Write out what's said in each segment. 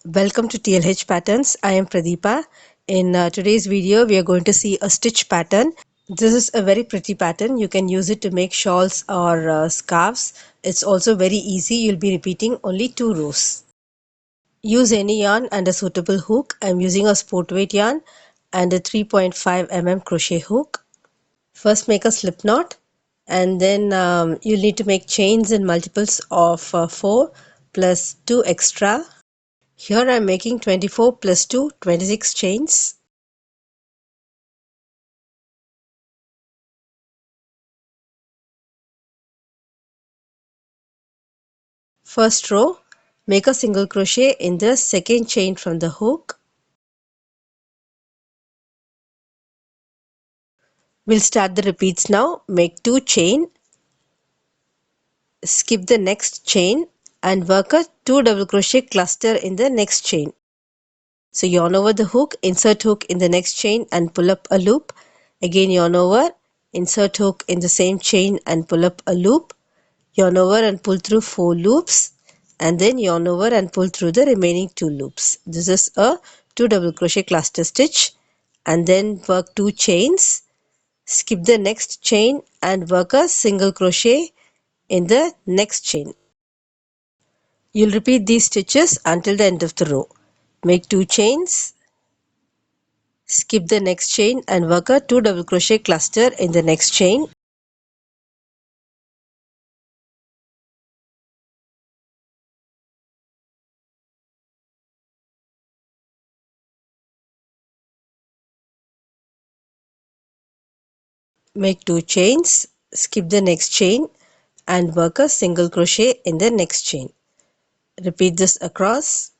Welcome to TLH Patterns. I am Pradeepa. In today's video, we are going to see a stitch pattern. This is a very pretty pattern. You can use it to make shawls or scarves. It's also very easy. You'll be repeating only 2 rows. Use any yarn and a suitable hook. I'm using a sport weight yarn and a 3.5 mm crochet hook. First make a slip knot, and then you'll need to make chains in multiples of 4 plus 2 extra. Here I am making 24 plus 2, 26 chains. First row, make a single crochet in the second chain from the hook. We'll start the repeats now. Make 2 chain, skip the next chain and work a 2 double crochet cluster in the next chain. So yarn over the hook, insert hook in the next chain and pull up a loop. Again yarn over, insert hook in the same chain and pull up a loop. Yarn over and pull through 4 loops, and then yarn over and pull through the remaining 2 loops. This is a 2 double crochet cluster stitch, and then work 2 chains, skip the next chain and work a single crochet in the next chain. You'll repeat these stitches until the end of the row. Make 2 chains, skip the next chain and work a 2 double crochet cluster in the next chain. Make 2 chains, skip the next chain and work a single crochet in the next chain. Repeat this across.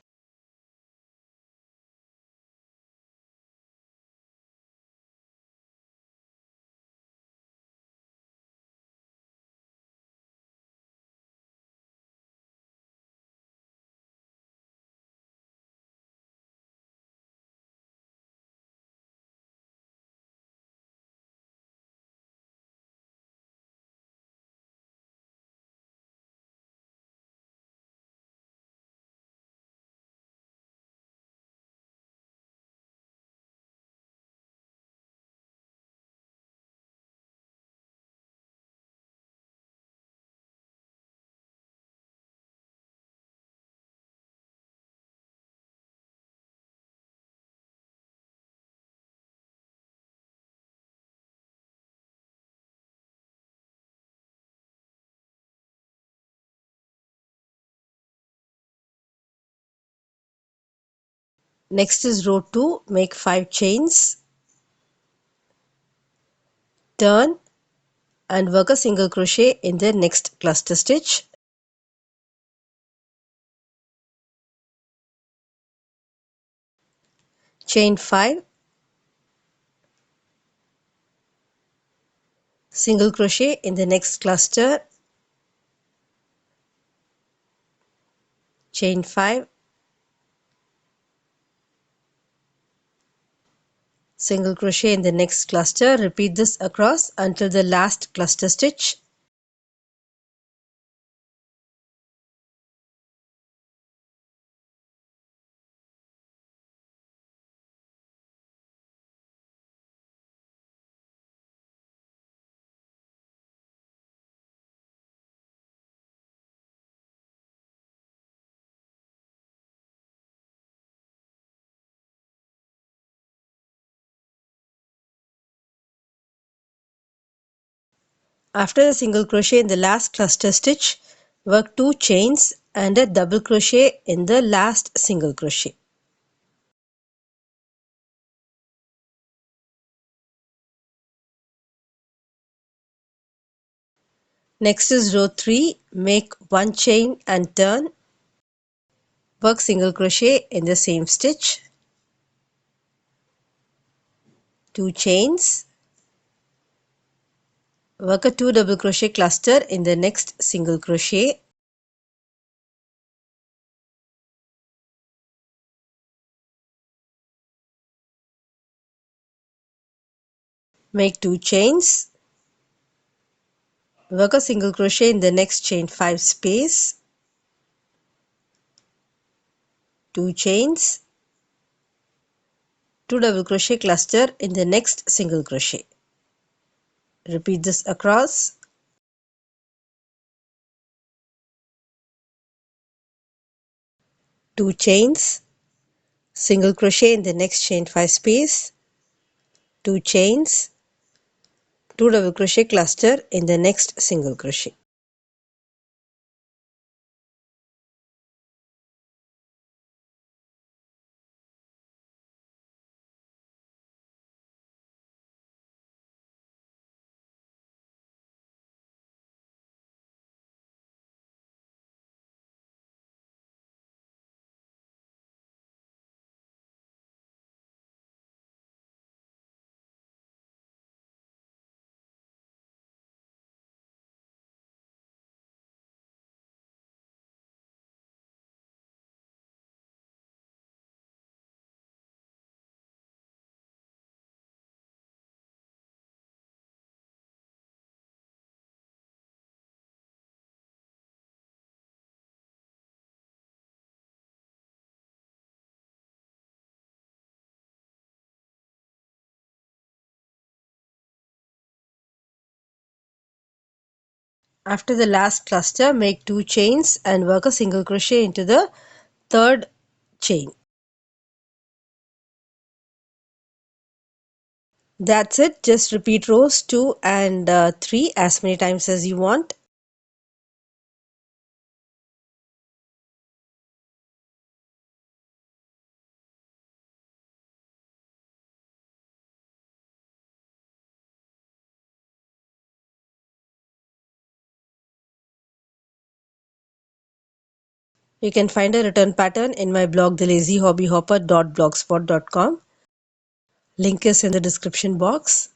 Next is row 2. Make 5 chains, turn and work a single crochet in the next cluster stitch. Chain 5, single crochet in the next cluster, chain 5, single crochet in the next cluster. Repeat this across until the last cluster stitch. After the single crochet in the last cluster stitch, work 2 chains and a double crochet in the last single crochet. Next is row 3. Make 1 chain and turn. Work single crochet in the same stitch. 2 chains. Work a 2 double crochet cluster in the next single crochet. Make 2 chains. Work a single crochet in the next chain 5 space. 2 chains, 2 double crochet cluster in the next single crochet. Repeat this across. 2 chains, single crochet in the next chain 5 space, 2 chains, 2 double crochet cluster in the next single crochet. After the last cluster, make 2 chains and work a single crochet into the third chain. That's it. Just repeat rows 2 and 3 as many times as you want. You can find a return pattern in my blog thelazyhobbyhopper.blogspot.com. Link is in the description box.